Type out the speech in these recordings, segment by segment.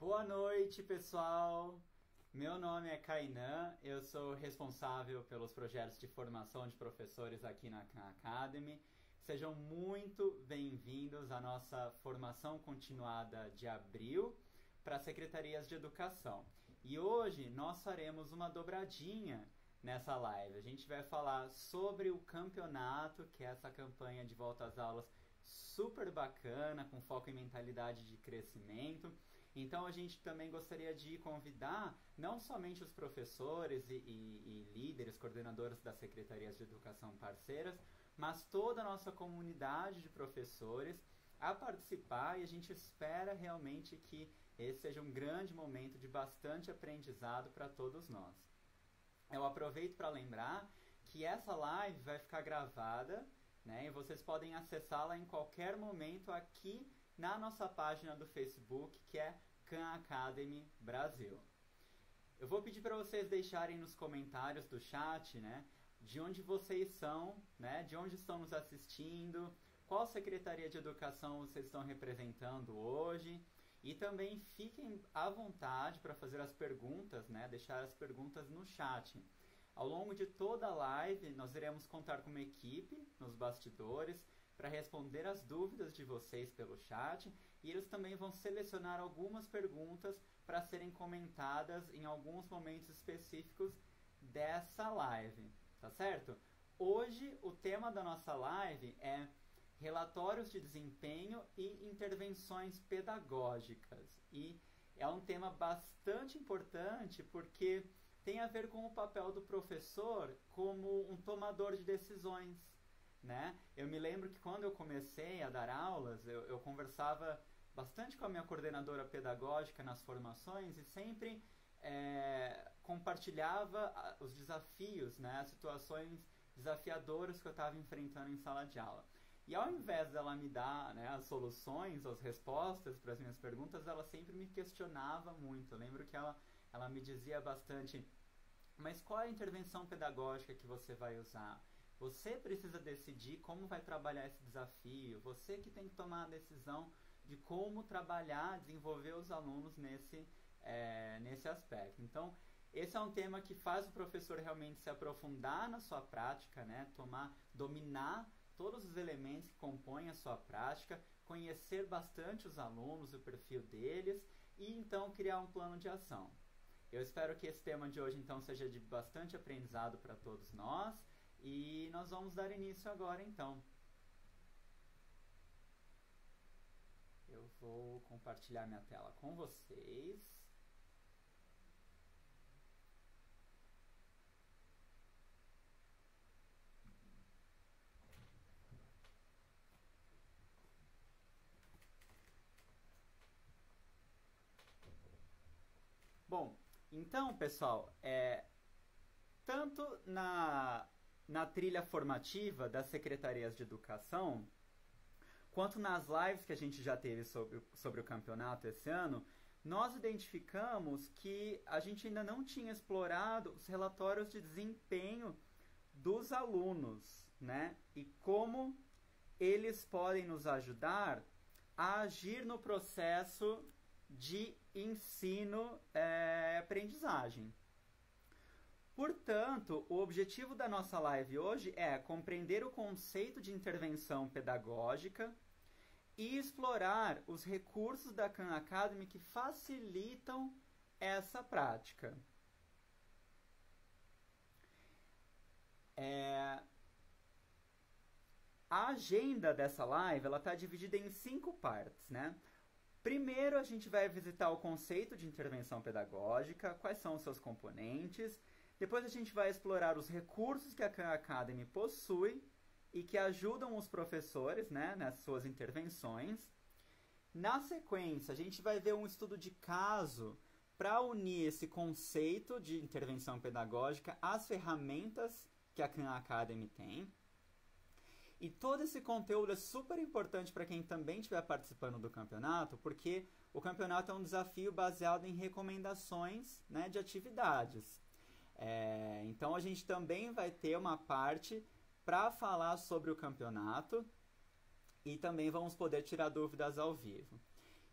Boa noite, pessoal! Meu nome é Kainan, eu sou responsável pelos projetos de formação de professores aqui na Khan Academy. Sejam muito bem-vindos à nossa formação continuada de abril para as secretarias de educação. E hoje nós faremos uma dobradinha nessa live. A gente vai falar sobre o campeonato, que é essa campanha de volta às aulas super bacana, com foco em mentalidade de crescimento. Então a gente também gostaria de convidar não somente os professores e líderes, coordenadores das secretarias de educação parceiras, mas toda a nossa comunidade de professores a participar, e a gente espera realmente que esse seja um grande momento de bastante aprendizado para todos nós. Eu aproveito para lembrar que essa live vai ficar gravada, né, e vocês podem acessá-la em qualquer momento aqui na nossa página do Facebook, que é Khan Academy Brasil. Eu vou pedir para vocês deixarem nos comentários do chat, né, de onde vocês são, né, de onde estão nos assistindo, qual secretaria de educação vocês estão representando hoje, e também fiquem à vontade para fazer as perguntas, né, deixar as perguntas no chat. Ao longo de toda a live, nós iremos contar com uma equipe nos bastidores para responder as dúvidas de vocês pelo chat, e eles também vão selecionar algumas perguntas para serem comentadas em alguns momentos específicos dessa live, tá certo? Hoje o tema da nossa live é relatórios de desempenho e intervenções pedagógicas, e é um tema bastante importante porque tem a ver com o papel do professor como um tomador de decisões, né? Eu me lembro que quando eu comecei a dar aulas, eu conversava bastante com a minha coordenadora pedagógica nas formações e sempre compartilhava os desafios, né, as situações desafiadoras que eu estava enfrentando em sala de aula. E ao invés dela me dar, né, as soluções, as respostas para as minhas perguntas, ela sempre me questionava muito. Eu lembro que ela me dizia bastante: mas qual é a intervenção pedagógica que você vai usar? Você precisa decidir como vai trabalhar esse desafio. Você que tem que tomar a decisão de como trabalhar, desenvolver os alunos nesse aspecto. Então, esse é um tema que faz o professor realmente se aprofundar na sua prática, né? Dominar todos os elementos que compõem a sua prática, conhecer bastante os alunos, o perfil deles, e então criar um plano de ação. Eu espero que esse tema de hoje então seja de bastante aprendizado para todos nós, e nós vamos dar início agora então. Eu vou compartilhar minha tela com vocês. Bom, então, pessoal, tanto na trilha formativa das secretarias de educação, quanto nas lives que a gente já teve sobre o campeonato esse ano, nós identificamos que a gente ainda não tinha explorado os relatórios de desempenho dos alunos, né? E como eles podem nos ajudar a agir no processo de ensino e aprendizagem. Portanto, o objetivo da nossa live hoje é compreender o conceito de intervenção pedagógica e explorar os recursos da Khan Academy que facilitam essa prática. A agenda dessa live está dividida em 5 partes, né? Primeiro, a gente vai visitar o conceito de intervenção pedagógica, quais são os seus componentes. Depois a gente vai explorar os recursos que a Khan Academy possui e que ajudam os professores, né, nas suas intervenções. Na sequência, a gente vai ver um estudo de caso para unir esse conceito de intervenção pedagógica às ferramentas que a Khan Academy tem. E todo esse conteúdo é super importante para quem também estiver participando do campeonato, porque o campeonato é um desafio baseado em recomendações, né, de atividades. Então a gente também vai ter uma parte para falar sobre o campeonato e também vamos poder tirar dúvidas ao vivo.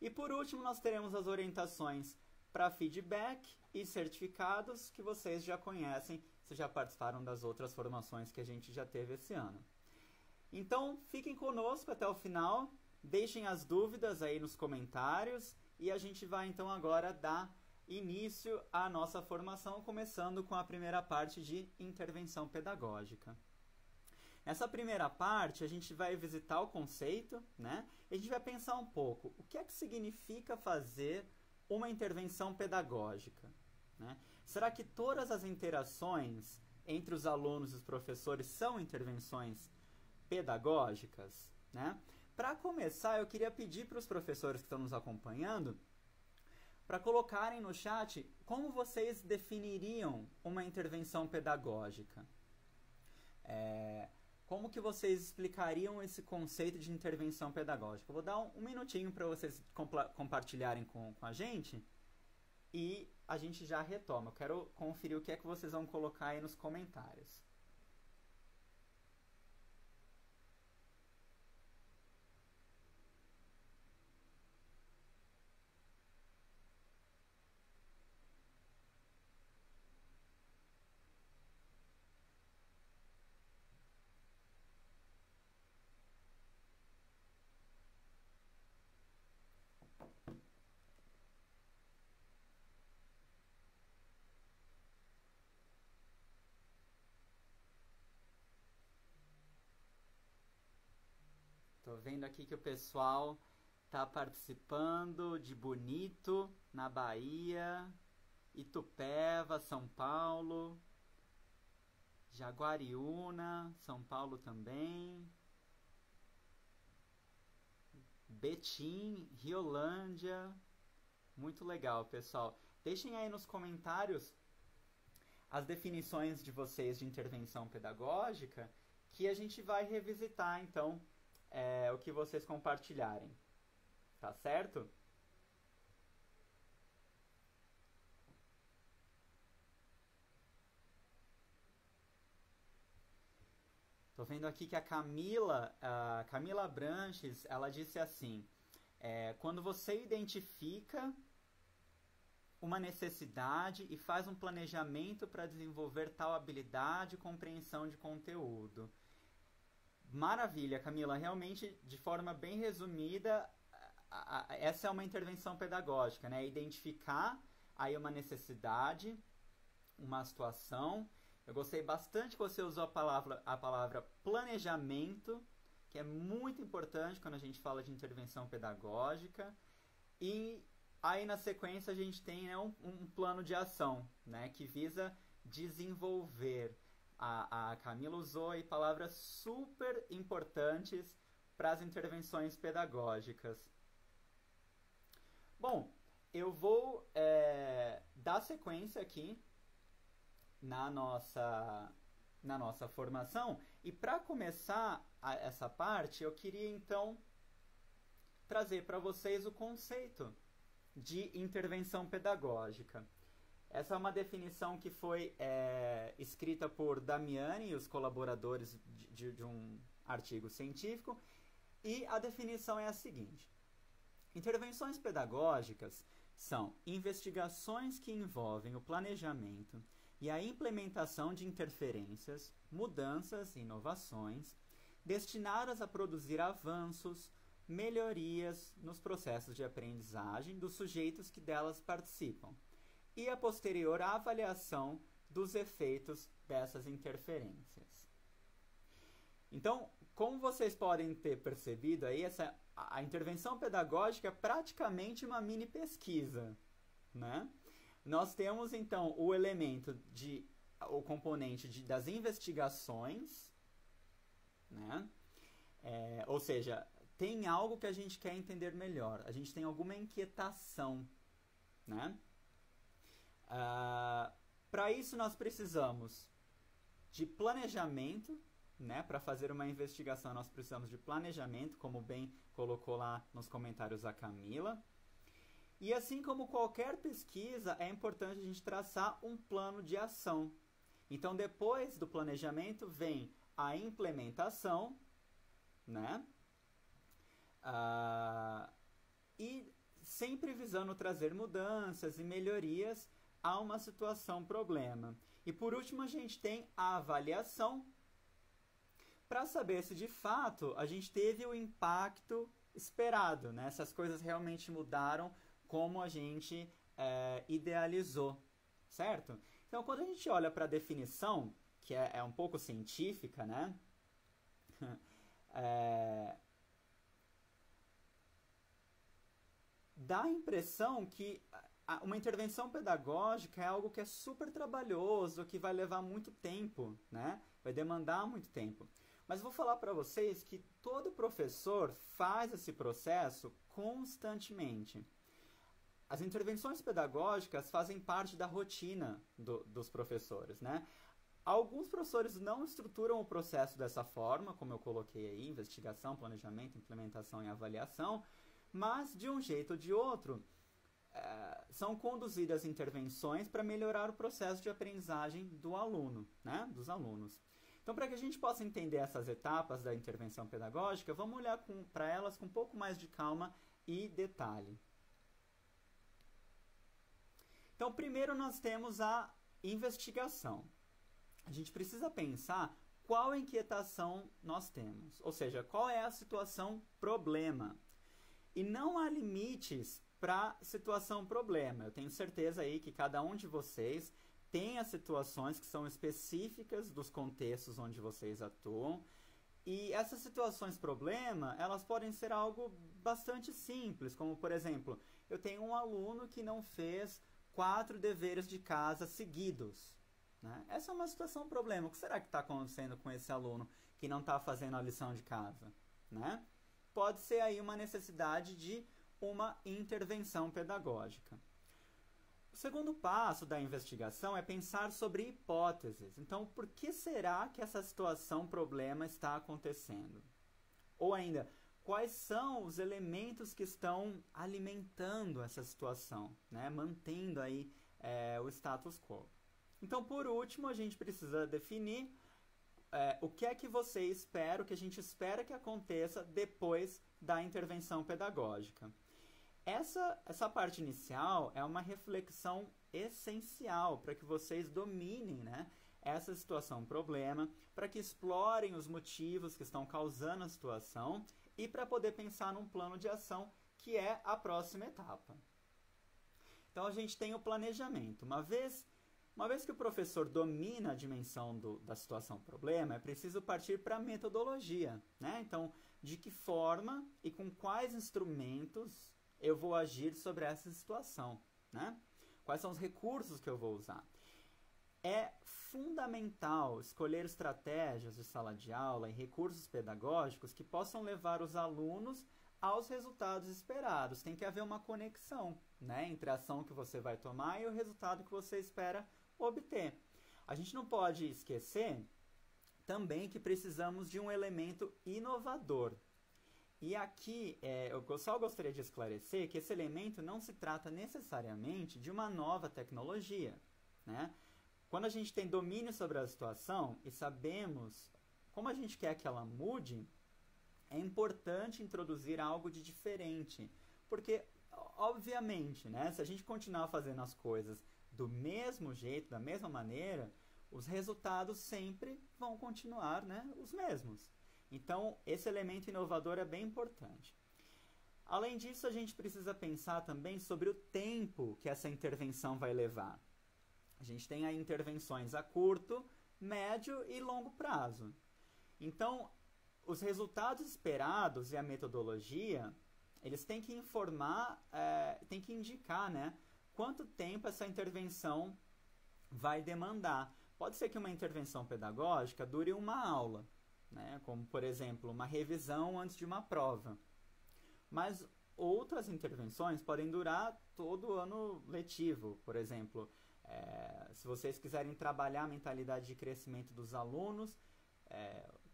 E por último, nós teremos as orientações para feedback e certificados que vocês já conhecem, se já participaram das outras formações que a gente já teve esse ano. Então, fiquem conosco até o final, deixem as dúvidas aí nos comentários e a gente vai então agora dar início à nossa formação, começando com a primeira parte de intervenção pedagógica. Nessa primeira parte, a gente vai visitar o conceito, né? E a gente vai pensar um pouco, o que é que significa fazer uma intervenção pedagógica, né? Será que todas as interações entre os alunos e os professores são intervenções pedagógicas, né? Para começar, eu queria pedir para os professores que estão nos acompanhando para colocarem no chat como vocês definiriam uma intervenção pedagógica. Como que vocês explicariam esse conceito de intervenção pedagógica? Eu vou dar um minutinho para vocês compartilharem com a gente e a gente já retoma. Eu quero conferir o que é que vocês vão colocar aí nos comentários. Tô vendo aqui que o pessoal tá participando de Bonito, na Bahia, Itupeva, São Paulo, Jaguariúna, São Paulo também, Betim, Riolândia. Muito legal, pessoal. Deixem aí nos comentários as definições de vocês de intervenção pedagógica, que a gente vai revisitar, então, o que vocês compartilharem. Tá certo? Tô vendo aqui que a Camila Branches, ela disse assim, quando você identifica uma necessidade e faz um planejamento para desenvolver tal habilidade e compreensão de conteúdo. Maravilha, Camila. Realmente, de forma bem resumida, essa é uma intervenção pedagógica, né? Identificar aí uma necessidade, uma situação. Eu gostei bastante que você usou a palavra planejamento, que é muito importante quando a gente fala de intervenção pedagógica. E aí, na sequência, a gente tem, né, um plano de ação, né, que visa desenvolver. A Camila usou aí palavras super importantes para as intervenções pedagógicas. Bom, eu vou dar sequência aqui na nossa formação. E para começar essa parte, eu queria então trazer para vocês o conceito de intervenção pedagógica. Essa é uma definição que foi escrita por Damiani e os colaboradores de um artigo científico, e a definição é a seguinte: intervenções pedagógicas são investigações que envolvem o planejamento e a implementação de interferências, mudanças e inovações destinadas a produzir avanços, melhorias nos processos de aprendizagem dos sujeitos que delas participam, e a posterior avaliação dos efeitos dessas interferências. Então, como vocês podem ter percebido aí, a intervenção pedagógica é praticamente uma mini pesquisa, né? Nós temos então o componente das investigações, né? Ou seja, tem algo que a gente quer entender melhor, a gente tem alguma inquietação, né? Para isso nós precisamos de planejamento, né? Para fazer uma investigação nós precisamos de planejamento, como bem colocou lá nos comentários a Camila. E assim como qualquer pesquisa, é importante a gente traçar um plano de ação. Então, depois do planejamento vem a implementação, né? E sempre visando trazer mudanças e melhorias a uma situação problema. E por último, a gente tem a avaliação, para saber se de fato a gente teve o impacto esperado, né? Se as coisas realmente mudaram como a gente idealizou, certo? Então, quando a gente olha para a definição, que é um pouco científica, né? Dá a impressão que uma intervenção pedagógica é algo que é super trabalhoso, que vai levar muito tempo, né? Vai demandar muito tempo. Mas vou falar para vocês que todo professor faz esse processo constantemente. As intervenções pedagógicas fazem parte da rotina dos professores, né? Alguns professores não estruturam o processo dessa forma, como eu coloquei aí, investigação, planejamento, implementação e avaliação, mas de um jeito ou de outro, são conduzidas intervenções para melhorar o processo de aprendizagem do aluno, né? Dos alunos. Então, para que a gente possa entender essas etapas da intervenção pedagógica, vamos olhar para elas com um pouco mais de calma e detalhe. Então, primeiro nós temos a investigação. A gente precisa pensar qual inquietação nós temos, ou seja, qual é a situação problema. E não há limites para situação problema. Eu tenho certeza aí que cada um de vocês tem as situações que são específicas dos contextos onde vocês atuam. E essas situações problema, elas podem ser algo bastante simples, como por exemplo, eu tenho um aluno que não fez 4 deveres de casa seguidos, né? Essa é uma situação problema. O que será que está acontecendo com esse aluno que não está fazendo a lição de casa, né? Pode ser aí uma necessidade de uma intervenção pedagógica. O segundo passo da investigação é pensar sobre hipóteses. Então, por que será que essa situação problema está acontecendo? Ou ainda, quais são os elementos que estão alimentando essa situação, né? Mantendo aí o status quo. Então, por último, a gente precisa definir o que é que você espera, o que a gente espera que aconteça depois da intervenção pedagógica. Essa parte inicial é uma reflexão essencial para que vocês dominem, né, essa situação problema, para que explorem os motivos que estão causando a situação e para poder pensar num plano de ação que é a próxima etapa. Então a gente tem o planejamento. Uma vez que o professor domina a dimensão da situação problema, é preciso partir para a metodologia, né? Então, de que forma e com quais instrumentos eu vou agir sobre essa situação, né? Quais são os recursos que eu vou usar? É fundamental escolher estratégias de sala de aula e recursos pedagógicos que possam levar os alunos aos resultados esperados. Tem que haver uma conexão, né, entre a ação que você vai tomar e o resultado que você espera obter. A gente não pode esquecer também que precisamos de um elemento inovador. E aqui, eu só gostaria de esclarecer que esse elemento não se trata necessariamente de uma nova tecnologia, né? Quando a gente tem domínio sobre a situação e sabemos como a gente quer que ela mude, é importante introduzir algo de diferente. Porque, obviamente, né, se a gente continuar fazendo as coisas do mesmo jeito, da mesma maneira, os resultados sempre vão continuar, né, os mesmos. Então, esse elemento inovador é bem importante. Além disso, a gente precisa pensar também sobre o tempo que essa intervenção vai levar. A gente tem aí intervenções a curto, médio e longo prazo. Então, os resultados esperados e a metodologia, eles têm que informar, têm que indicar, né, quanto tempo essa intervenção vai demandar. Pode ser que uma intervenção pedagógica dure uma aula, né, como, por exemplo, uma revisão antes de uma prova. Mas outras intervenções podem durar todo o ano letivo, por exemplo. Se vocês quiserem trabalhar a mentalidade de crescimento dos alunos,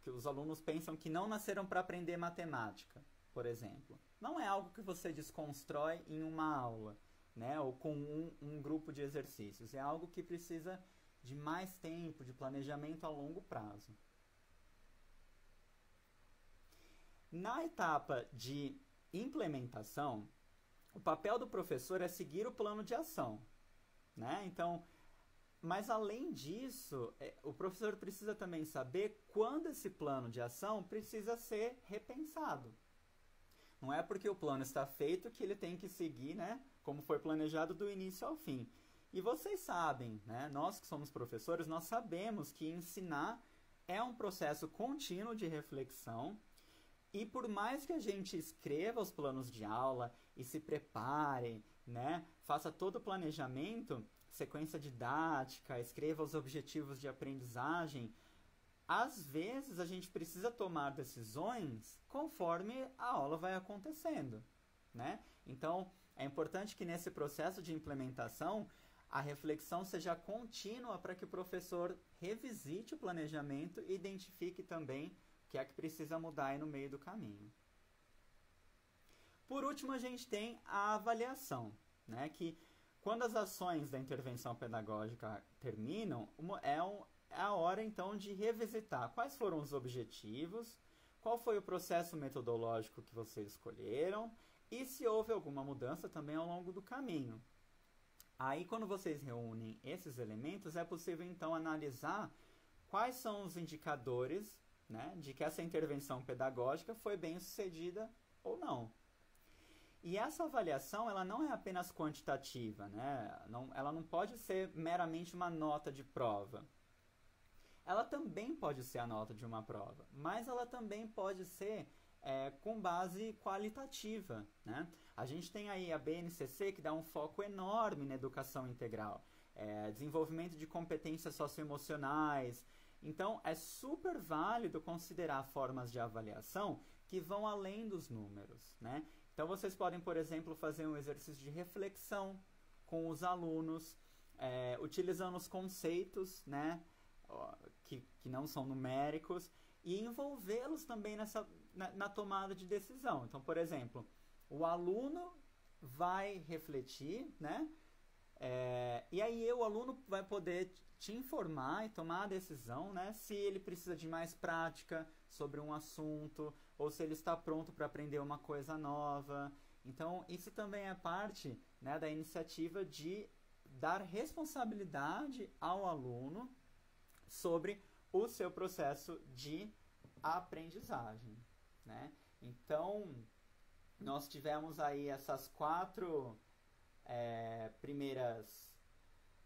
que os alunos pensam que não nasceram para aprender matemática, por exemplo. Não é algo que você desconstrói em uma aula, né, ou com um grupo de exercícios. É algo que precisa de mais tempo, de planejamento a longo prazo. Na etapa de implementação, o papel do professor é seguir o plano de ação, né? Então, mas além disso, o professor precisa também saber quando esse plano de ação precisa ser repensado. Não é porque o plano está feito que ele tem que seguir, né, como foi planejado do início ao fim. E vocês sabem, né, nós que somos professores, nós sabemos que ensinar é um processo contínuo de reflexão. E por mais que a gente escreva os planos de aula e se prepare, né, faça todo o planejamento, sequência didática, escreva os objetivos de aprendizagem, às vezes a gente precisa tomar decisões conforme a aula vai acontecendo, né? Então, é importante que nesse processo de implementação a reflexão seja contínua para que o professor revisite o planejamento e identifique também o que é que precisa mudar aí no meio do caminho. Por último, a gente tem a avaliação, né? Que quando as ações da intervenção pedagógica terminam, é a hora então de revisitar quais foram os objetivos, qual foi o processo metodológico que vocês escolheram e se houve alguma mudança também ao longo do caminho. Aí, quando vocês reúnem esses elementos, é possível então analisar quais são os indicadores, né, de que essa intervenção pedagógica foi bem sucedida ou não. E essa avaliação, ela não é apenas quantitativa, né? Ela não pode ser meramente uma nota de prova. Ela também pode ser a nota de uma prova, mas ela também pode ser com base qualitativa, né? A gente tem aí a BNCC, que dá um foco enorme na educação integral, desenvolvimento de competências socioemocionais. Então, é super válido considerar formas de avaliação que vão além dos números, né? Então, vocês podem, por exemplo, fazer um exercício de reflexão com os alunos, utilizando os conceitos, né, que não são numéricos, e envolvê-los também na tomada de decisão. Então, por exemplo, o aluno vai refletir, né, e aí o aluno vai poder te informar e tomar a decisão, né, se ele precisa de mais prática sobre um assunto, ou se ele está pronto para aprender uma coisa nova. Então, isso também é parte, né, da iniciativa de dar responsabilidade ao aluno sobre o seu processo de aprendizagem, né? Então, nós tivemos aí essas 4 primeiras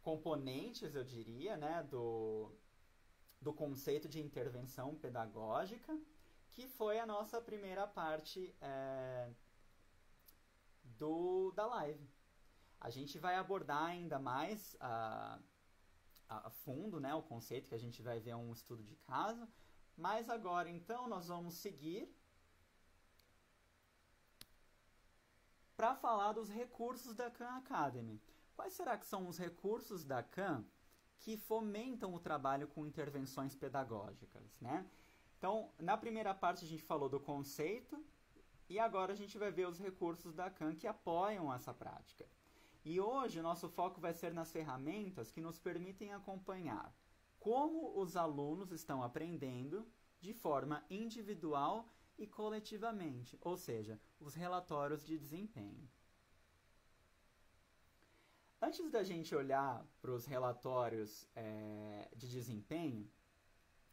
componentes, eu diria, né, do conceito de intervenção pedagógica, que foi a nossa primeira parte da live. A gente vai abordar ainda mais a fundo, né, o conceito, que a gente vai ver um estudo de caso, mas agora então nós vamos seguir para falar dos recursos da Khan Academy. Quais será que são os recursos da Khan que fomentam o trabalho com intervenções pedagógicas, né? Então, na primeira parte a gente falou do conceito e agora a gente vai ver os recursos da Khan que apoiam essa prática. E hoje o nosso foco vai ser nas ferramentas que nos permitem acompanhar como os alunos estão aprendendo de forma individual e coletivamente, ou seja, os relatórios de desempenho. Antes da gente olhar para os relatórios de desempenho,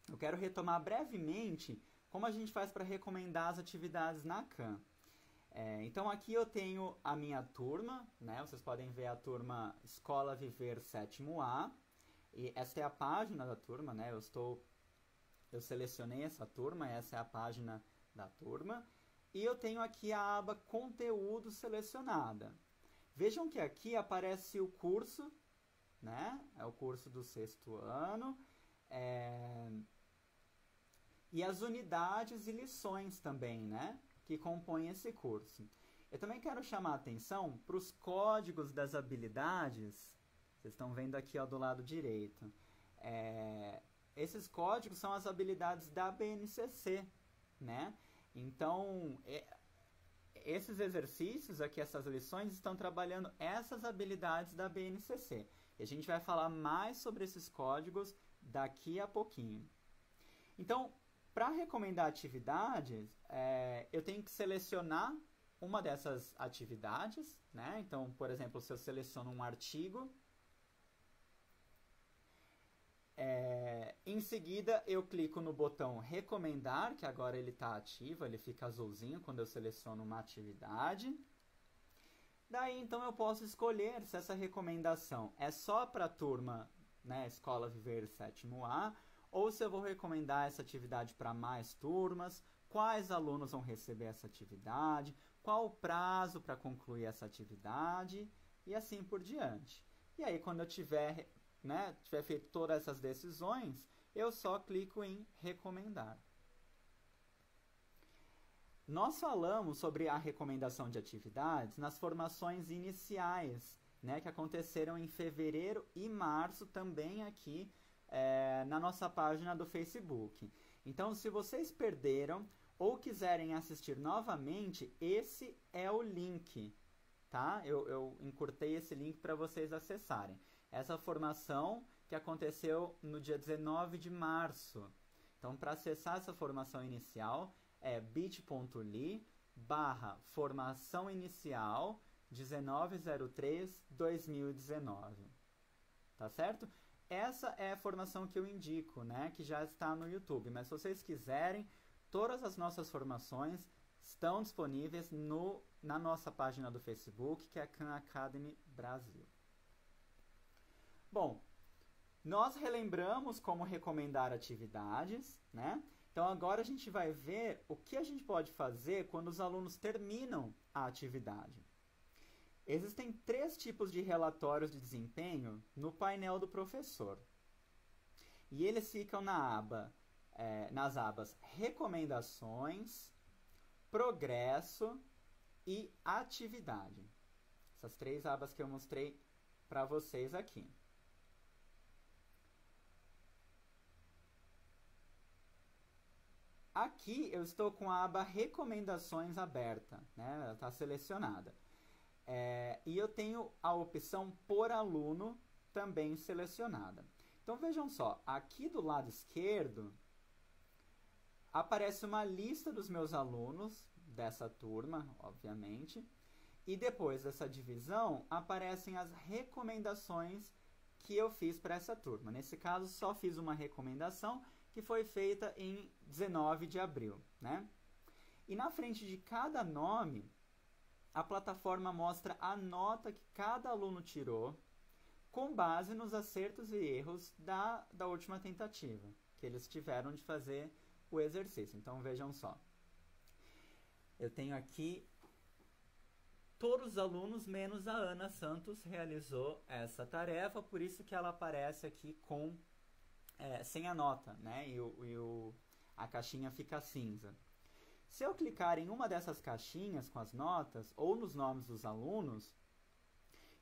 eu quero retomar brevemente como a gente faz para recomendar as atividades na Khan. Então aqui eu tenho a minha turma, né? Vocês podem ver a turma Escola Viver 7º A, e essa é a página da turma, né? Eu selecionei essa turma, essa é a página da turma, e eu tenho aqui a aba Conteúdo selecionada. Vejam que aqui aparece o curso, né? É o curso do 6º ano, e as unidades e lições também, né, que compõem esse curso. Eu também quero chamar a atenção para os códigos das habilidades. Vocês estão vendo aqui, ó, do lado direito. Esses códigos são as habilidades da BNCC, né? Então, esses exercícios aqui, essas lições, estão trabalhando essas habilidades da BNCC. E a gente vai falar mais sobre esses códigos daqui a pouquinho. Então, para recomendar atividades, eu tenho que selecionar uma dessas atividades, né? Então, por exemplo, se eu seleciono um artigo, em seguida eu clico no botão recomendar, que agora ele está ativo, ele fica azulzinho quando eu seleciono uma atividade. Daí, então, eu posso escolher se essa recomendação é só para a turma, né, Escola Viver 7º A, ou se eu vou recomendar essa atividade para mais turmas, quais alunos vão receber essa atividade, qual o prazo para concluir essa atividade, e assim por diante. E aí, quando eu tiver feito todas essas decisões, eu só clico em recomendar. Nós falamos sobre a recomendação de atividades nas formações iniciais, né, que aconteceram em fevereiro e março, também aqui na nossa página do Facebook. Então, se vocês perderam ou quiserem assistir novamente, esse é o link, tá? Eu encurtei esse link para vocês acessarem. Essa formação que aconteceu no dia 19 de março. Então, para acessar essa formação inicial, é bit.ly/formação inicial 1903-2019. Tá certo? Essa é a formação que eu indico, né, que já está no YouTube. Mas se vocês quiserem, todas as nossas formações estão disponíveis na nossa página do Facebook, que é a Khan Academy Brasil. Bom, nós relembramos como recomendar atividades, né? Então, agora a gente vai ver o que a gente pode fazer quando os alunos terminam a atividade. Existem 3 tipos de relatórios de desempenho no painel do professor. E eles ficam nas abas Recomendações, Progresso e Atividade. Essas 3 abas que eu mostrei para vocês aqui. Aqui eu estou com a aba Recomendações aberta, né? Ela está selecionada. E eu tenho a opção Por Aluno também selecionada. Então vejam só, aqui do lado esquerdo aparece uma lista dos meus alunos, dessa turma, obviamente, e depois dessa divisão aparecem as recomendações que eu fiz para essa turma. Nesse caso, só fiz uma recomendação que foi feita em 19 de abril, né? E na frente de cada nome, a plataforma mostra a nota que cada aluno tirou com base nos acertos e erros da última tentativa, que eles tiveram de fazer o exercício. Então, vejam só. Eu tenho aqui todos os alunos, menos a Ana Santos, realizou essa tarefa, por isso que ela aparece aqui sem a nota, né? A caixinha fica cinza. Se eu clicar em uma dessas caixinhas com as notas ou nos nomes dos alunos,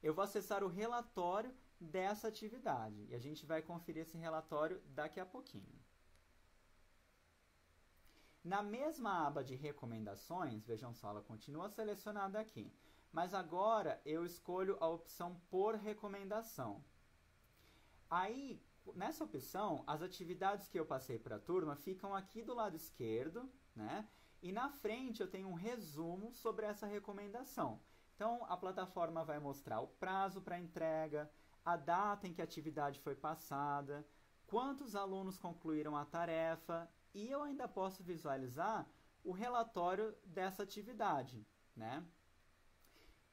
eu vou acessar o relatório dessa atividade. E a gente vai conferir esse relatório daqui a pouquinho. Na mesma aba de recomendações, vejam só, ela continua selecionada aqui. Mas agora eu escolho a opção por recomendação. Aí, nessa opção, as atividades que eu passei para a turma ficam aqui do lado esquerdo, né? E na frente eu tenho um resumo sobre essa recomendação. Então, a plataforma vai mostrar o prazo para entrega, a data em que a atividade foi passada, quantos alunos concluíram a tarefa, e eu ainda posso visualizar o relatório dessa atividade, né?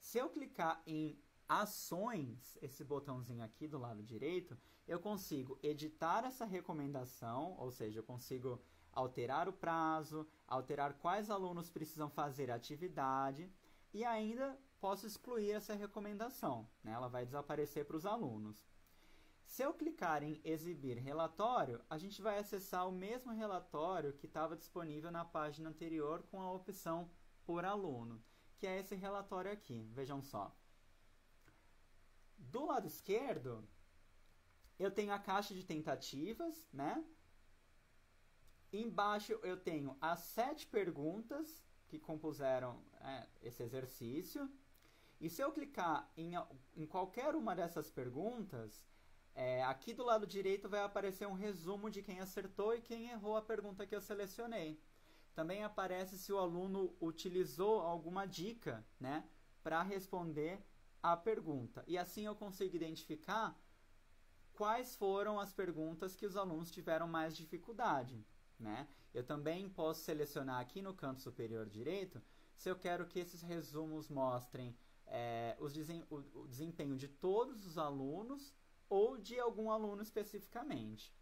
Se eu clicar em Ações, esse botãozinho aqui do lado direito, eu consigo editar essa recomendação, ou seja, eu consigo alterar o prazo, alterar quais alunos precisam fazer a atividade e ainda posso excluir essa recomendação, né? Ela vai desaparecer para os alunos. Se eu clicar em Exibir Relatório, a gente vai acessar o mesmo relatório que estava disponível na página anterior com a opção Por Aluno, que é esse relatório aqui. Vejam só. Do lado esquerdo, eu tenho a caixa de tentativas, né? Embaixo eu tenho as 7 perguntas que compuseram esse exercício. E se eu clicar em qualquer uma dessas perguntas, aqui do lado direito vai aparecer um resumo de quem acertou e quem errou a pergunta que eu selecionei. também aparece se o aluno utilizou alguma dica, né, para responder a pergunta. E assim eu consigo identificar quais foram as perguntas que os alunos tiveram mais dificuldade, né? Eu também posso selecionar aqui no canto superior direito se eu quero que esses resumos mostrem o desempenho de todos os alunos ou de algum aluno especificamente.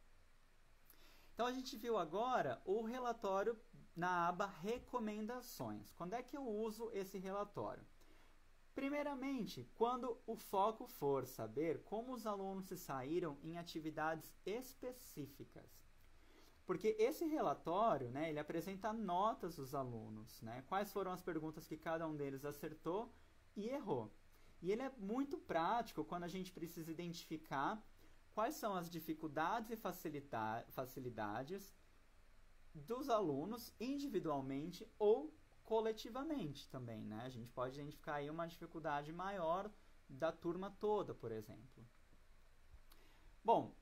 Então, a gente viu agora o relatório na aba Recomendações. Quando é que eu uso esse relatório? Primeiramente, quando o foco for saber como os alunos se saíram em atividades específicas. Porque esse relatório, né, ele apresenta notas dos alunos, né, quais foram as perguntas que cada um deles acertou e errou. E ele é muito prático quando a gente precisa identificar quais são as dificuldades e facilidades dos alunos individualmente ou coletivamente também, né? A gente pode identificar aí uma dificuldade maior da turma toda, por exemplo. Bom,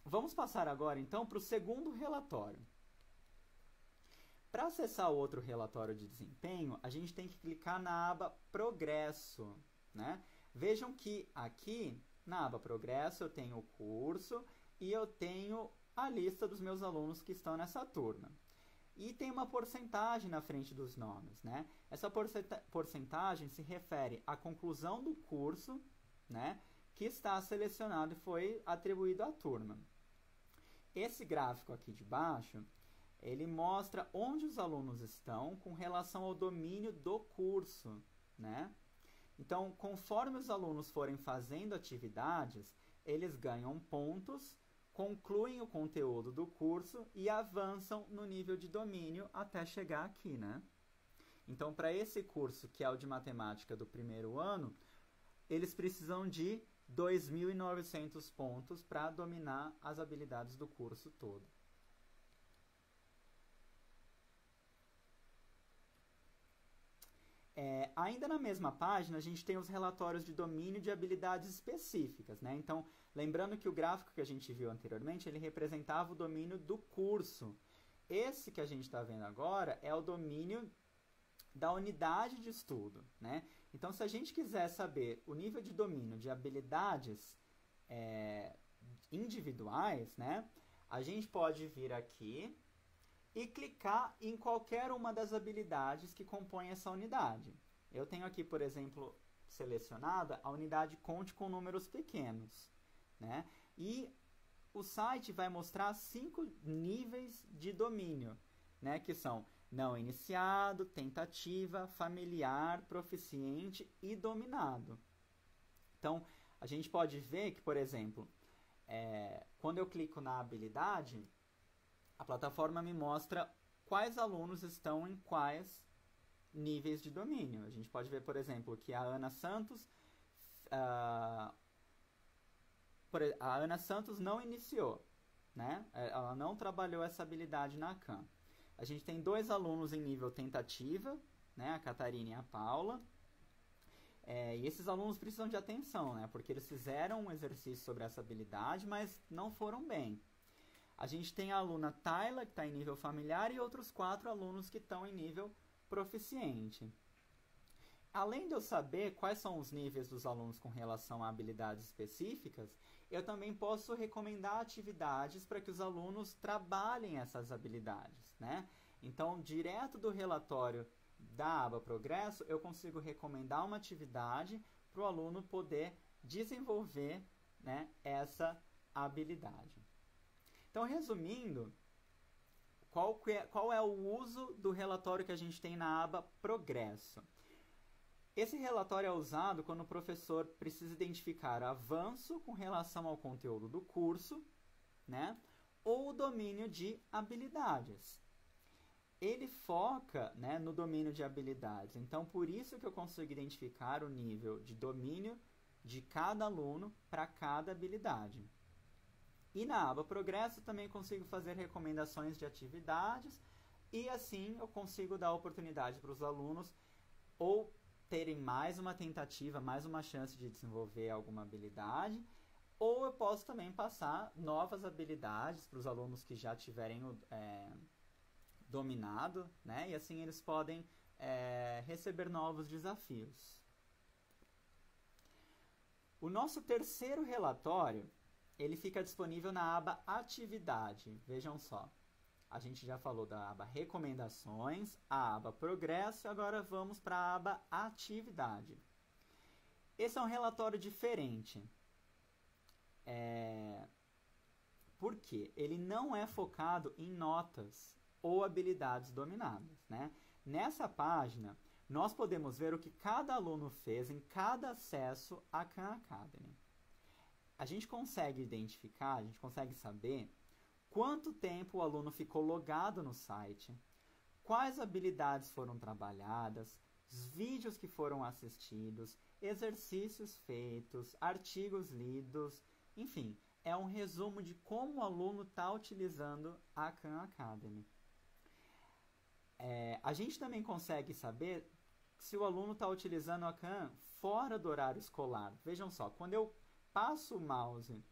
vamos passar agora, então, para o segundo relatório. Para acessar o outro relatório de desempenho, a gente tem que clicar na aba Progresso, né? Vejam que aqui, na aba Progresso, eu tenho o curso e eu tenho a lista dos meus alunos que estão nessa turma. E tem uma porcentagem na frente dos nomes, né? Essa porcentagem se refere à conclusão do curso, né, que está selecionado e foi atribuído à turma. Esse gráfico aqui de baixo, ele mostra onde os alunos estão com relação ao domínio do curso, né? Então, conforme os alunos forem fazendo atividades, eles ganham pontos, concluem o conteúdo do curso e avançam no nível de domínio até chegar aqui, né? Então, para esse curso, que é o de matemática do primeiro ano, eles precisam de 2.900 pontos para dominar as habilidades do curso todo. Ainda na mesma página, a gente tem os relatórios de domínio de habilidades específicas, né? Então, lembrando que o gráfico que a gente viu anteriormente, ele representava o domínio do curso. Esse que a gente está vendo agora é o domínio da unidade de estudo, né? Então, se a gente quiser saber o nível de domínio de habilidades individuais, né, a gente pode vir aqui e clicar em qualquer uma das habilidades que compõem essa unidade. Eu tenho aqui, por exemplo, selecionada a unidade Conte com números pequenos, né? E o site vai mostrar 5 níveis de domínio, né, que são não iniciado, tentativa, familiar, proficiente e dominado. Então, a gente pode ver que, por exemplo, quando eu clico na habilidade, a plataforma me mostra quais alunos estão em quais níveis de domínio. A gente pode ver, por exemplo, que a Ana Santos, a Ana Santos não iniciou, né? Ela não trabalhou essa habilidade na CAM. A gente tem 2 alunos em nível tentativa, né? A Catarina e a Paula. E esses alunos precisam de atenção, né? Porque eles fizeram um exercício sobre essa habilidade, mas não foram bem. A gente tem a aluna Tayla, que está em nível familiar, e outros 4 alunos que estão em nível proficiente. Além de eu saber quais são os níveis dos alunos com relação a habilidades específicas, eu também posso recomendar atividades para que os alunos trabalhem essas habilidades, né? Então, direto do relatório da aba Progresso, eu consigo recomendar uma atividade para o aluno poder desenvolver, né, essa habilidade. Então, resumindo, qual é o uso do relatório que a gente tem na aba Progresso? Esse relatório é usado quando o professor precisa identificar avanço com relação ao conteúdo do curso, né, ou o domínio de habilidades. Ele foca, né, no domínio de habilidades. Então, por isso que eu consigo identificar o nível de domínio de cada aluno para cada habilidade. E na aba Progresso também consigo fazer recomendações de atividades e assim eu consigo dar oportunidade para os alunos ou terem mais uma tentativa, mais uma chance de desenvolver alguma habilidade, ou eu posso também passar novas habilidades para os alunos que já tiverem dominado, né? E assim eles podem receber novos desafios. O nosso terceiro relatório, ele fica disponível na aba Atividade. Vejam só, a gente já falou da aba Recomendações, a aba Progresso, agora vamos para a aba Atividade. Esse é um relatório diferente. Por quê? Ele não é focado em notas ou habilidades dominadas, né? Nessa página, nós podemos ver o que cada aluno fez em cada acesso à Khan Academy. A gente consegue identificar, a gente consegue saber quanto tempo o aluno ficou logado no site, quais habilidades foram trabalhadas, os vídeos que foram assistidos, exercícios feitos, artigos lidos, enfim, é um resumo de como o aluno está utilizando a Khan Academy. A gente também consegue saber se o aluno está utilizando a Khan fora do horário escolar. Vejam só, quando eu passo o mouse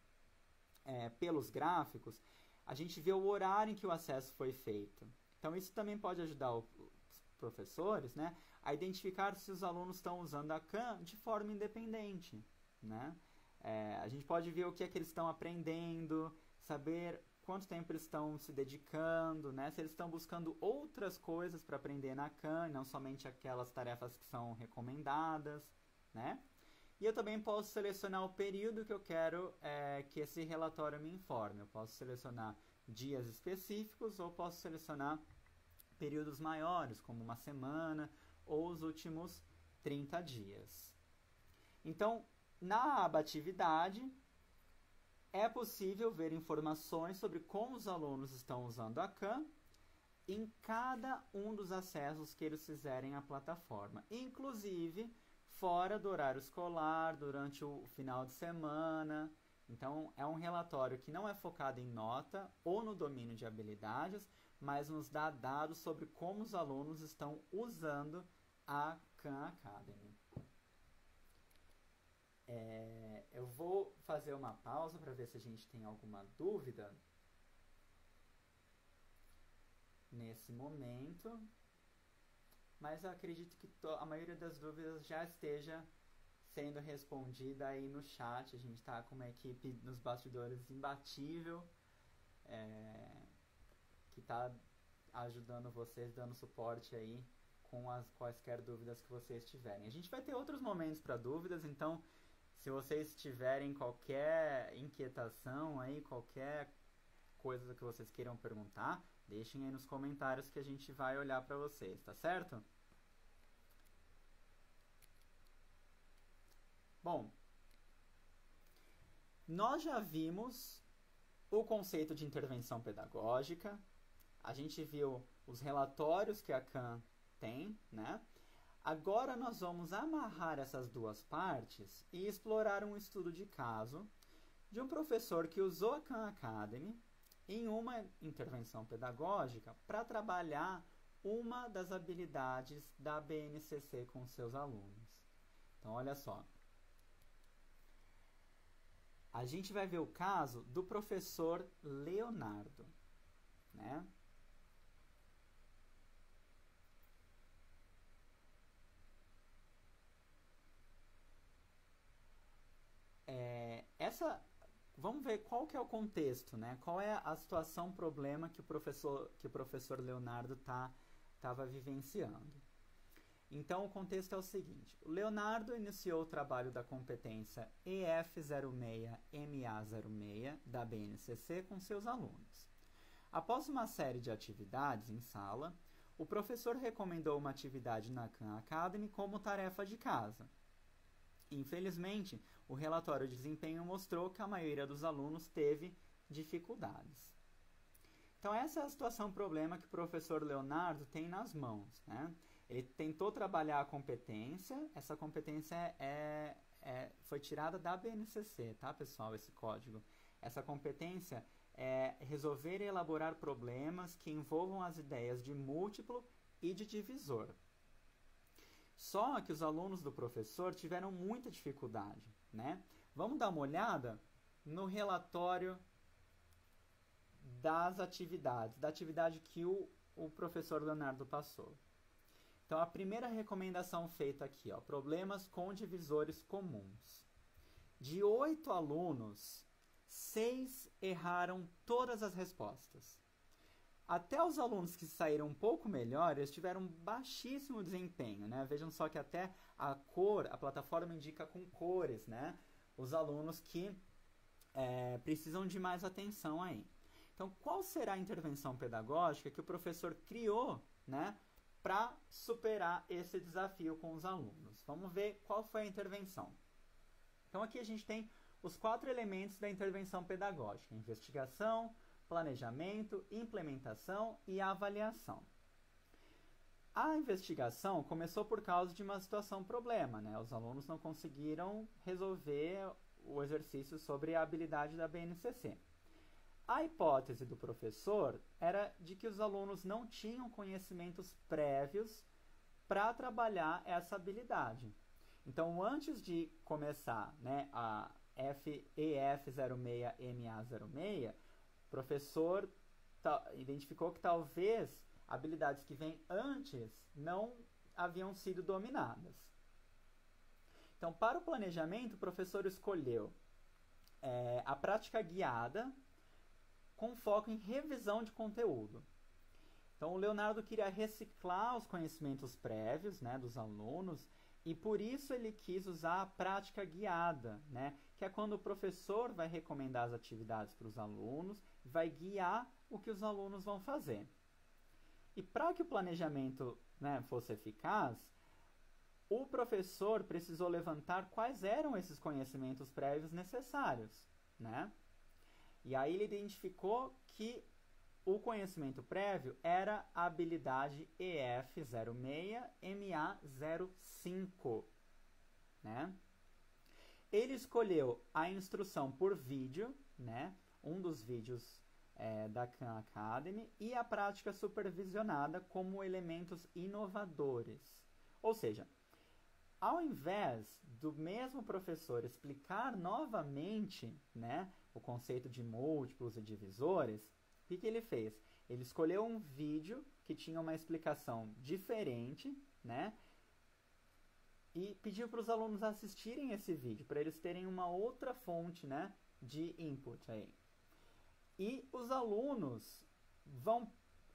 pelos gráficos, a gente vê o horário em que o acesso foi feito. Então, isso também pode ajudar os professores, né, a identificar se os alunos estão usando a Khan de forma independente, né? A gente pode ver o que é que eles estão aprendendo, saber quanto tempo eles estão se dedicando, né? Se eles estão buscando outras coisas para aprender na Khan, não somente aquelas tarefas que são recomendadas, né? E eu também posso selecionar o período que eu quero que esse relatório me informe. Eu posso selecionar dias específicos ou posso selecionar períodos maiores, como uma semana ou os últimos 30 dias. Então, na aba Atividade, é possível ver informações sobre como os alunos estão usando a Khan em cada um dos acessos que eles fizerem à plataforma, inclusive fora do horário escolar, durante o final de semana. Então, é um relatório que não é focado em nota ou no domínio de habilidades, mas nos dá dados sobre como os alunos estão usando a Khan Academy. Eu vou fazer uma pausa para ver se a gente tem alguma dúvida nesse momento, mas eu acredito que a maioria das dúvidas já esteja sendo respondida aí no chat. A gente está com uma equipe nos bastidores imbatível, que está ajudando vocês, dando suporte aí com as quaisquer dúvidas que vocês tiverem. A gente vai ter outros momentos para dúvidas, então se vocês tiverem qualquer inquietação aí, qualquer coisa que vocês queiram perguntar, deixem aí nos comentários que a gente vai olhar para vocês, tá certo? Bom, nós já vimos o conceito de intervenção pedagógica, a gente viu os relatórios que a Khan tem, né? Agora nós vamos amarrar essas duas partes e explorar um estudo de caso de um professor que usou a Khan Academy em uma intervenção pedagógica para trabalhar uma das habilidades da BNCC com seus alunos. Então, olha só. A gente vai ver o caso do professor Leonardo, né? Vamos ver qual que é o contexto, né? Qual é a situação, problema que o professor Leonardo estava vivenciando. Então, o contexto é o seguinte. O Leonardo iniciou o trabalho da competência EF06-MA06 da BNCC com seus alunos. Após uma série de atividades em sala, o professor recomendou uma atividade na Khan Academy como tarefa de casa. Infelizmente, o relatório de desempenho mostrou que a maioria dos alunos teve dificuldades. Então, essa é a situação problema que o professor Leonardo tem nas mãos, né? Ele tentou trabalhar a competência, essa competência foi tirada da BNCC, tá, pessoal, esse código. Essa competência é resolver e elaborar problemas que envolvam as ideias de múltiplo e de divisor. Só que os alunos do professor tiveram muita dificuldade, né? Vamos dar uma olhada no relatório das atividades, da atividade que o o professor Leonardo passou. Então, a primeira recomendação feita aqui, ó, problemas com divisores comuns. De 8 alunos, 6 erraram todas as respostas. Até os alunos que saíram um pouco melhores tiveram baixíssimo desempenho, né? Vejam só que até a cor, a plataforma indica com cores, né? Os alunos que precisam de mais atenção aí. Então, qual será a intervenção pedagógica que o professor criou, né, para superar esse desafio com os alunos? Vamos ver qual foi a intervenção. Então, aqui a gente tem os 4 elementos da intervenção pedagógica: investigação, planejamento, implementação e avaliação. A investigação começou por causa de uma situação problema, né? Os alunos não conseguiram resolver o exercício sobre a habilidade da BNCC. A hipótese do professor era de que os alunos não tinham conhecimentos prévios para trabalhar essa habilidade. Então, antes de começar, né, a EF06MA06, o professor identificou que talvez habilidades que vêm antes não haviam sido dominadas. Então, para o planejamento, o professor escolheu a prática guiada com foco em revisão de conteúdo. Então, o Leonardo queria reciclar os conhecimentos prévios, né, dos alunos, e por isso ele quis usar a prática guiada, né, que é quando o professor vai recomendar as atividades para os alunos, vai guiar o que os alunos vão fazer. E para que o planejamento, né, fosse eficaz, o professor precisou levantar quais eram esses conhecimentos prévios necessários, né? E aí ele identificou que o conhecimento prévio era a habilidade EF06MA05, né? Ele escolheu a instrução por vídeo, né? Um dos vídeos da Khan Academy, e a prática supervisionada como elementos inovadores. Ou seja, ao invés do mesmo professor explicar novamente, né, o conceito de múltiplos e divisores, o que ele fez? Ele escolheu um vídeo que tinha uma explicação diferente, né, e pediu para os alunos assistirem esse vídeo, para eles terem uma outra fonte, né, de input aí. E os alunos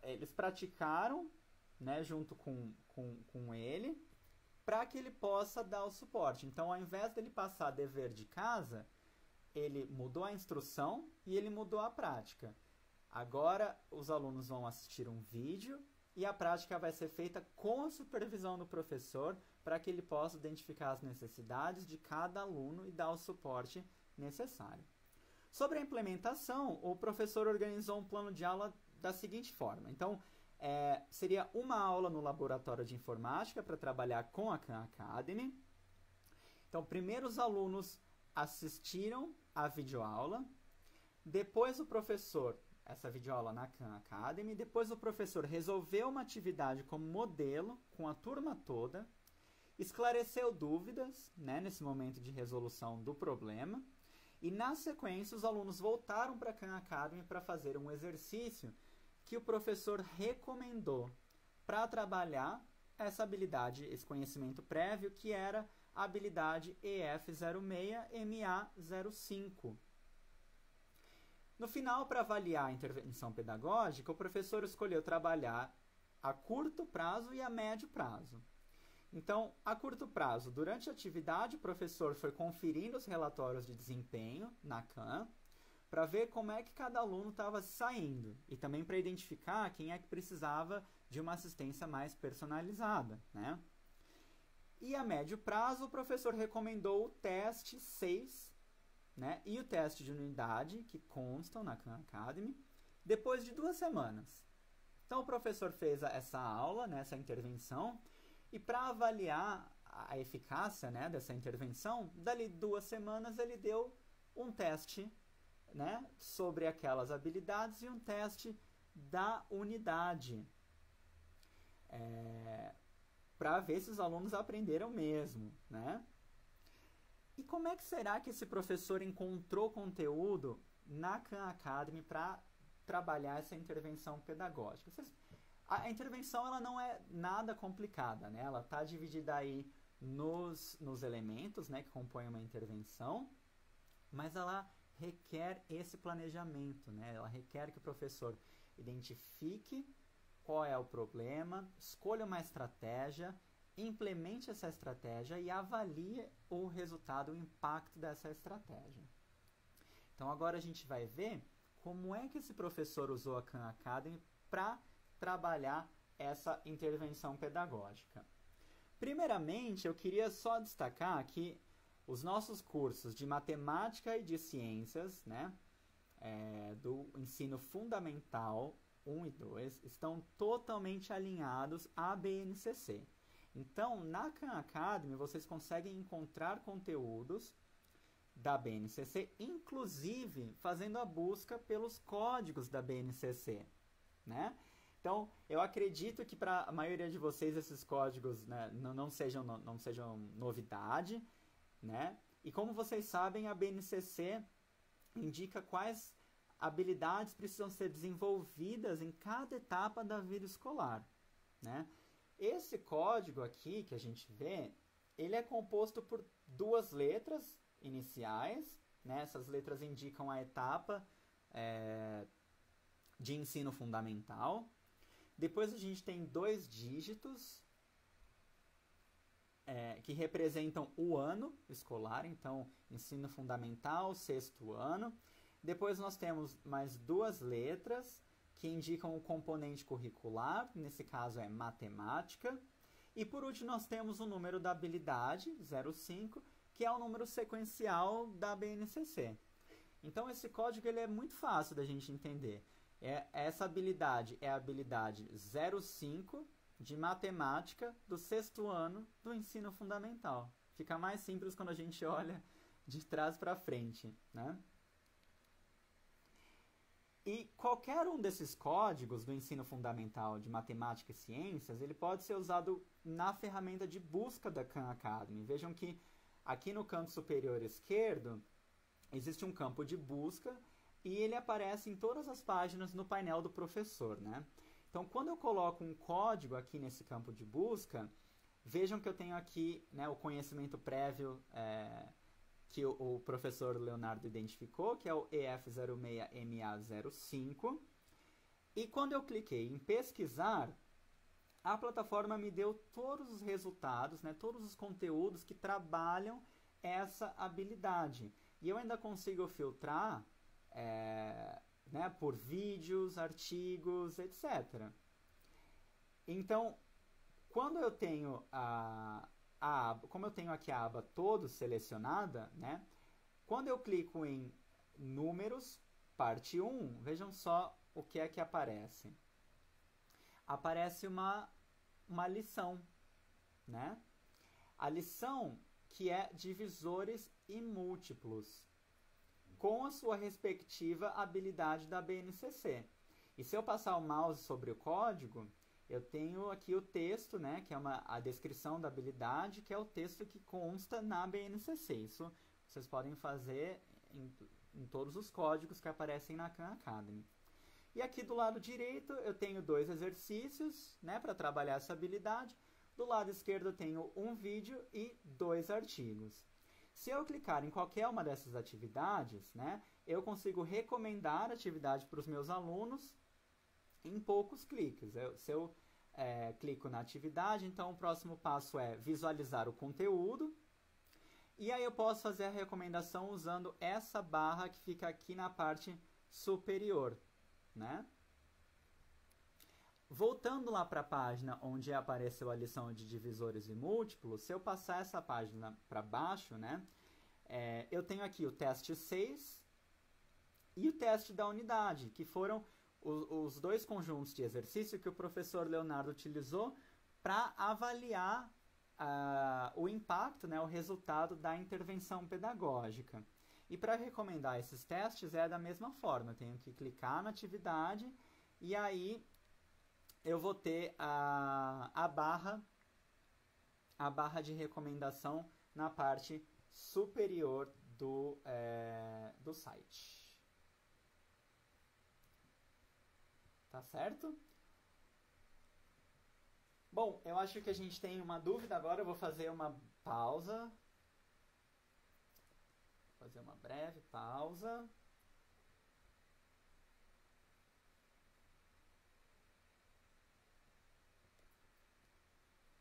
eles praticaram, né, junto com ele, para que ele possa dar o suporte. Então, ao invés dele passar dever de casa, ele mudou a instrução e ele mudou a prática. Agora, os alunos vão assistir um vídeo e a prática vai ser feita com a supervisão do professor para que ele possa identificar as necessidades de cada aluno e dar o suporte necessário. Sobre a implementação, o professor organizou um plano de aula da seguinte forma. Então, seria uma aula no laboratório de informática para trabalhar com a Khan Academy. Então, primeiro os alunos assistiram a videoaula, depois o professor, essa videoaula na Khan Academy, depois o professor resolveu uma atividade como modelo com a turma toda, esclareceu dúvidas, né, nesse momento de resolução do problema, e na sequência os alunos voltaram para a Khan Academy para fazer um exercício que o professor recomendou para trabalhar essa habilidade, esse conhecimento prévio, que era a habilidade EF06MA05. No final, para avaliar a intervenção pedagógica, o professor escolheu trabalhar a curto prazo e a médio prazo. Então, a curto prazo, durante a atividade, o professor foi conferindo os relatórios de desempenho na Khan, para ver como é que cada aluno estava saindo e também para identificar quem é que precisava de uma assistência mais personalizada, né? E a médio prazo, o professor recomendou o teste 6, né, e o teste de unidade, que constam na Khan Academy, depois de 2 semanas. Então, o professor fez essa aula, né, essa intervenção, e para avaliar a eficácia, né, dessa intervenção, dali 2 semanas ele deu um teste, né, sobre aquelas habilidades e um teste da unidade, para ver se os alunos aprenderam mesmo, né? E como é que será que esse professor encontrou conteúdo na Khan Academy para trabalhar essa intervenção pedagógica? Vocês A intervenção ela não é nada complicada, né? Ela está dividida aí nos elementos, né, que compõem uma intervenção, mas ela requer esse planejamento, né? Ela requer que o professor identifique qual é o problema, escolha uma estratégia, implemente essa estratégia e avalie o resultado, o impacto dessa estratégia. Então agora a gente vai ver como é que esse professor usou a Khan Academy para trabalhar essa intervenção pedagógica. Primeiramente, eu queria só destacar que os nossos cursos de matemática e de ciências, né, do ensino fundamental 1 e 2, estão totalmente alinhados à BNCC. Então, na Khan Academy, vocês conseguem encontrar conteúdos da BNCC, inclusive fazendo a busca pelos códigos da BNCC, né? Então, eu acredito que para a maioria de vocês esses códigos, né, não sejam novidade, né? E como vocês sabem, a BNCC indica quais habilidades precisam ser desenvolvidas em cada etapa da vida escolar, né? Esse código aqui que a gente vê, ele é composto por duas letras iniciais, né? Essas letras indicam a etapa de ensino fundamental. Depois a gente tem 2 dígitos que representam o ano escolar, então ensino fundamental, 6º ano. Depois nós temos mais 2 letras que indicam o componente curricular, nesse caso é matemática. E por último nós temos o número da habilidade, 05, que é o número sequencial da BNCC. Então esse código ele é muito fácil da gente entender. Essa habilidade é a habilidade 05 de matemática do 6º ano do ensino fundamental. Fica mais simples quando a gente olha de trás para frente, né? E qualquer um desses códigos do ensino fundamental de matemática e ciências, ele pode ser usado na ferramenta de busca da Khan Academy. Vejam que aqui no canto superior esquerdo existe um campo de busca e ele aparece em todas as páginas no painel do professor, né? Então, quando eu coloco um código aqui nesse campo de busca, vejam que eu tenho aqui, né, o conhecimento prévio que o professor Leonardo identificou, que é o EF06MA05. E quando eu cliquei em pesquisar, a plataforma me deu todos os resultados, né, todos os conteúdos que trabalham essa habilidade. E eu ainda consigo filtrar né, por vídeos, artigos, etc. Então, quando eu tenho como eu tenho aqui a aba todos selecionada, né, quando eu clico em números, parte 1, vejam só o que é que aparece. Aparece uma lição, né? A lição que é divisores e múltiplos, com a sua respectiva habilidade da BNCC. E se eu passar o mouse sobre o código, eu tenho aqui o texto, né, que é a descrição da habilidade, que é o texto que consta na BNCC. Isso vocês podem fazer em todos os códigos que aparecem na Khan Academy. E aqui do lado direito eu tenho 2 exercícios, né, para trabalhar essa habilidade. Do lado esquerdo eu tenho um vídeo e 2 artigos. Se eu clicar em qualquer uma dessas atividades, né, eu consigo recomendar a atividade para os meus alunos em poucos cliques. Se eu clico na atividade, então o próximo passo é visualizar o conteúdo. E aí eu posso fazer a recomendação usando essa barra que fica aqui na parte superior, né? Voltando lá para a página onde apareceu a lição de divisores e múltiplos, se eu passar essa página para baixo, né, eu tenho aqui o teste 6 e o teste da unidade, que foram os 2 conjuntos de exercício que o professor Leonardo utilizou para avaliar o impacto, né, o resultado da intervenção pedagógica. E para recomendar esses testes é da mesma forma, eu tenho que clicar na atividade e aí eu vou ter a barra de recomendação na parte superior do site. Tá certo? Bom, eu acho que a gente tem uma dúvida agora, eu vou fazer uma pausa. Vou fazer uma breve pausa.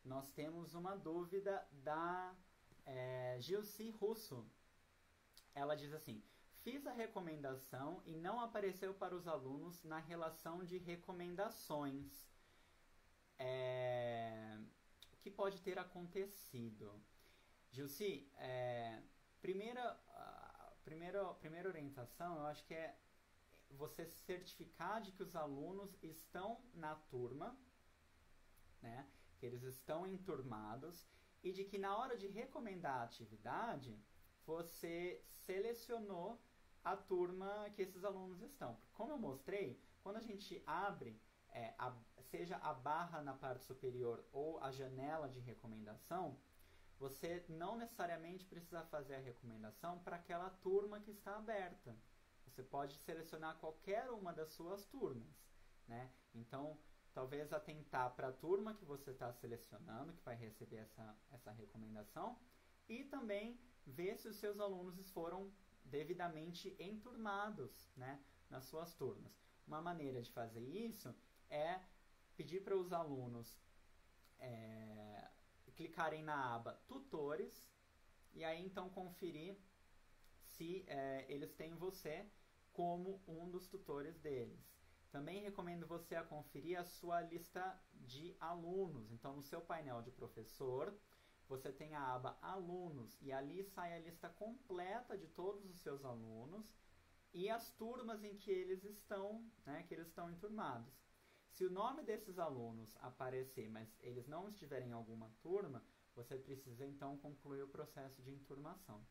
Nós temos uma dúvida da Gilci Russo. Ela diz assim: fiz a recomendação e não apareceu para os alunos na relação de recomendações. O que pode ter acontecido? Gilci, primeira orientação, eu acho que é você certificar de que os alunos estão na turma, né? Que eles estão enturmados, e de que na hora de recomendar a atividade, você selecionou a turma que esses alunos estão. Como eu mostrei, quando a gente abre, seja a barra na parte superior ou a janela de recomendação, você não necessariamente precisa fazer a recomendação para aquela turma que está aberta. Você pode selecionar qualquer uma das suas turmas, né? Então, talvez atentar para a turma que você está selecionando, que vai receber essa recomendação, e também ver se os seus alunos foram devidamente enturmados, né, nas suas turmas. Uma maneira de fazer isso é pedir para os alunos clicarem na aba Tutores, e aí então conferir se eles têm você como um dos tutores deles. Também recomendo você a conferir a sua lista de alunos. Então, no seu painel de professor, você tem a aba Alunos, e ali sai a lista completa de todos os seus alunos e as turmas em que eles estão, né, que eles estão enturmados. Se o nome desses alunos aparecer, mas eles não estiverem em alguma turma, você precisa então concluir o processo de enturmação.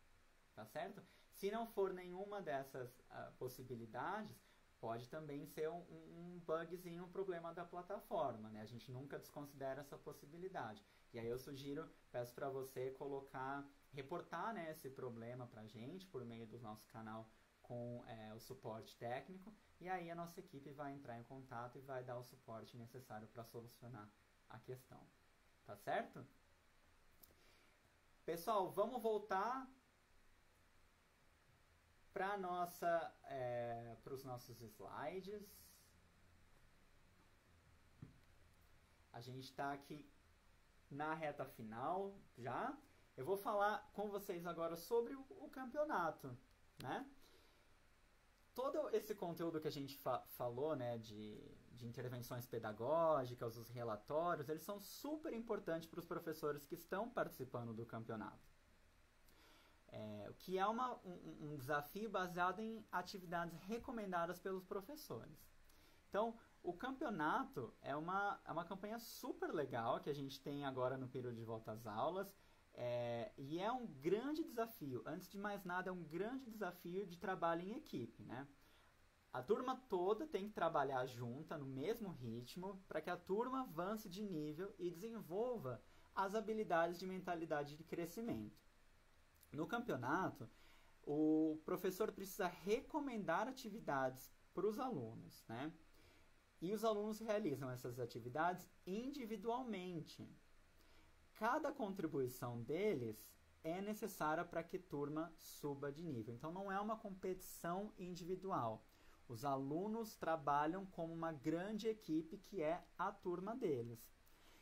Tá certo? Se não for nenhuma dessas possibilidades, pode também ser um bugzinho, um problema da plataforma, né? A gente nunca desconsidera essa possibilidade. E aí eu peço para você reportar, né, esse problema para a gente por meio do nosso canal com o suporte técnico, e aí a nossa equipe vai entrar em contato e vai dar o suporte necessário para solucionar a questão. Tá certo? Pessoal, vamos voltar para os nossos slides. A gente está aqui na reta final já. Eu vou falar com vocês agora sobre o campeonato, né? Todo esse conteúdo que a gente falou, né, de intervenções pedagógicas, os relatórios, eles são super importantes para os professores que estão participando do campeonato. Que é um desafio baseado em atividades recomendadas pelos professores. Então, o campeonato é uma campanha super legal que a gente tem agora no período de volta às aulas, e é um grande desafio. Antes de mais nada, é um grande desafio de trabalho em equipe, né? A turma toda tem que trabalhar junta, no mesmo ritmo, para que a turma avance de nível e desenvolva as habilidades de mentalidade de crescimento. No campeonato, o professor precisa recomendar atividades para os alunos, né? E os alunos realizam essas atividades individualmente. Cada contribuição deles é necessária para que a turma suba de nível. Então, não é uma competição individual. Os alunos trabalham como uma grande equipe que é a turma deles.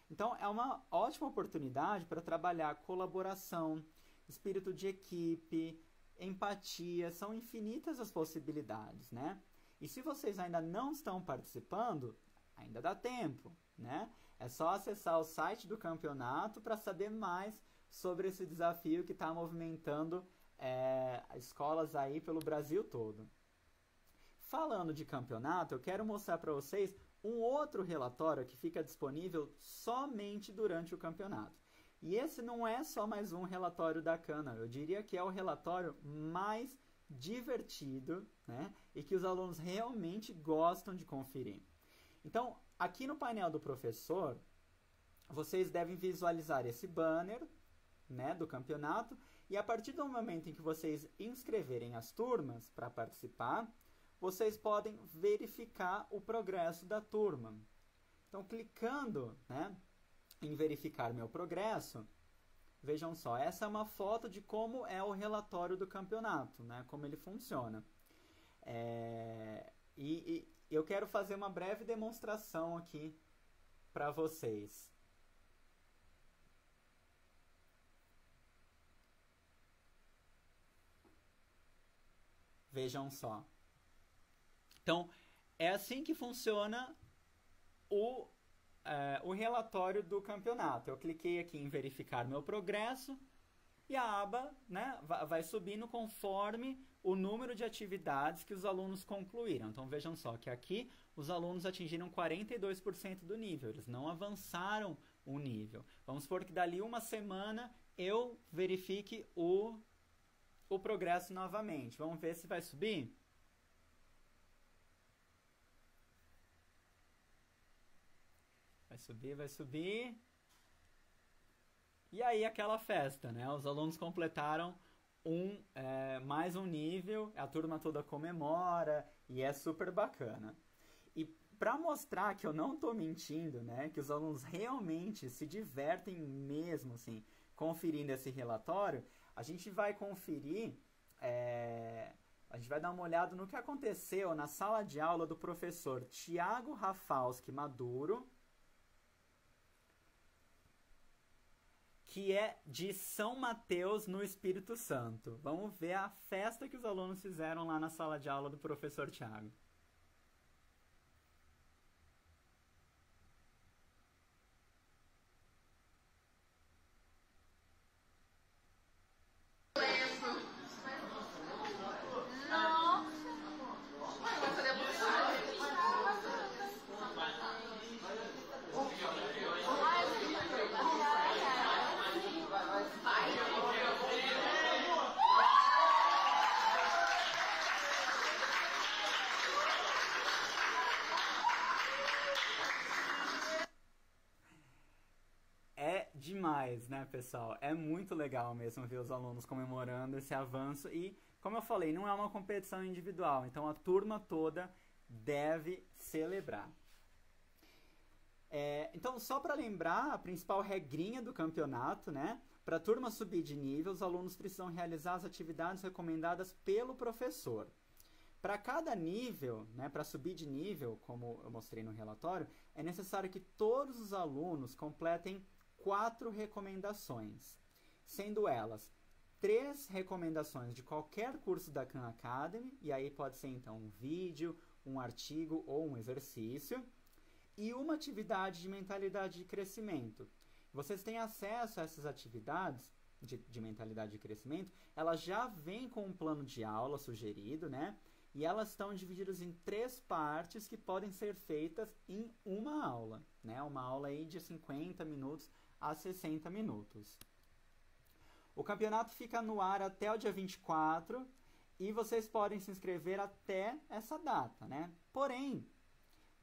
Então, é uma ótima oportunidade para trabalhar colaboração, espírito de equipe, empatia, são infinitas as possibilidades, né? E se vocês ainda não estão participando, ainda dá tempo, né? É só acessar o site do campeonato para saber mais sobre esse desafio que está movimentando escolas aí pelo Brasil todo. Falando de campeonato, eu quero mostrar para vocês um outro relatório que fica disponível somente durante o campeonato. E esse não é só mais um relatório da Cana, eu diria que é o relatório mais divertido, né? E que os alunos realmente gostam de conferir. Então, aqui no painel do professor, vocês devem visualizar esse banner, né, do campeonato, e a partir do momento em que vocês inscreverem as turmas para participar, vocês podem verificar o progresso da turma. Então, clicando, né, em verificar meu progresso, vejam só, essa é uma foto de como é o relatório do campeonato, né? Como ele funciona. E eu quero fazer uma breve demonstração aqui para vocês. Vejam só. Então, é assim que funciona o relatório do campeonato. Eu cliquei aqui em verificar meu progresso e a aba, né, vai subindo conforme o número de atividades que os alunos concluíram. Então vejam só que aqui os alunos atingiram 42% do nível, eles não avançaram o nível. Vamos supor que dali uma semana eu verifique o progresso novamente. Vamos ver se vai subir? Vai subir, vai subir. E aí aquela festa, né? Os alunos completaram mais um nível, a turma toda comemora e é super bacana. E para mostrar que eu não estou mentindo, né? Que os alunos realmente se divertem mesmo, assim, conferindo esse relatório, a gente vai conferir, a gente vai dar uma olhada no que aconteceu na sala de aula do professor Tiago Rafalski Maduro, que é de São Mateus, no Espírito Santo. Vamos ver a festa que os alunos fizeram lá na sala de aula do professor Tiago. Demais, né, pessoal? É muito legal mesmo ver os alunos comemorando esse avanço e, como eu falei, não é uma competição individual, então a turma toda deve celebrar. Então, só para lembrar, a principal regrinha do campeonato, né? Para a turma subir de nível, os alunos precisam realizar as atividades recomendadas pelo professor. Para cada nível, né, para subir de nível, como eu mostrei no relatório, é necessário que todos os alunos completem 4 recomendações, sendo elas 3 recomendações de qualquer curso da Khan Academy, e aí pode ser então um vídeo, um artigo ou um exercício, e uma atividade de mentalidade de crescimento. Vocês têm acesso a essas atividades de mentalidade de crescimento, elas já vêm com um plano de aula sugerido, né? E elas estão divididas em 3 partes que podem ser feitas em uma aula, né? Uma aula aí de 50 minutos a 60 minutos. O campeonato fica no ar até o dia 24 e vocês podem se inscrever até essa data, né? Porém,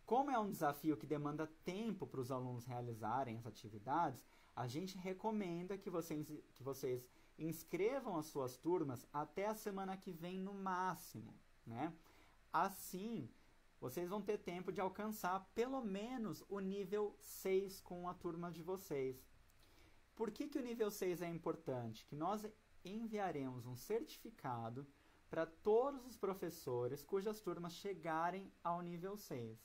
como é um desafio que demanda tempo para os alunos realizarem as atividades, a gente recomenda que vocês inscrevam as suas turmas até a semana que vem no máximo, né? Assim, vocês vão ter tempo de alcançar pelo menos o nível 6 com a turma de vocês. Por que o nível 6 é importante? Que nós enviaremos um certificado para todos os professores cujas turmas chegarem ao nível 6.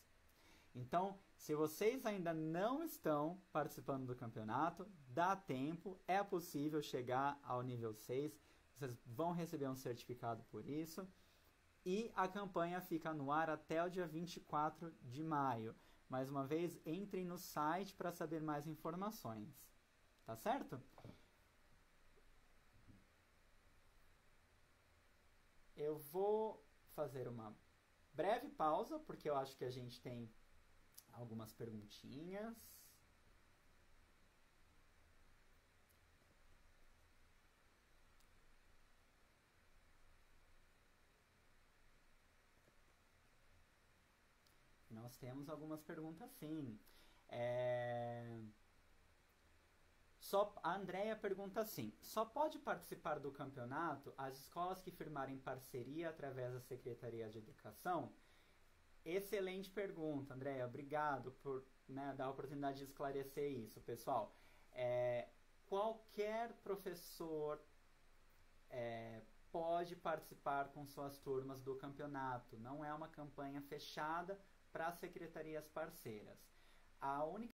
Então, se vocês ainda não estão participando do campeonato, dá tempo, é possível chegar ao nível 6, vocês vão receber um certificado por isso. E a campanha fica no ar até o dia 24 de maio. Mais uma vez, entrem no site para saber mais informações. Tá certo? Eu vou fazer uma breve pausa, porque eu acho que a gente tem algumas perguntinhas. Nós temos algumas perguntas sim. A Andrea pergunta assim: só pode participar do campeonato as escolas que firmarem parceria através da Secretaria de Educação? Excelente pergunta, Andréia. Obrigado por, né, dar a oportunidade de esclarecer isso, pessoal. Qualquer professor pode participar com suas turmas do campeonato. Não é uma campanha fechada para as secretarias parceiras. A única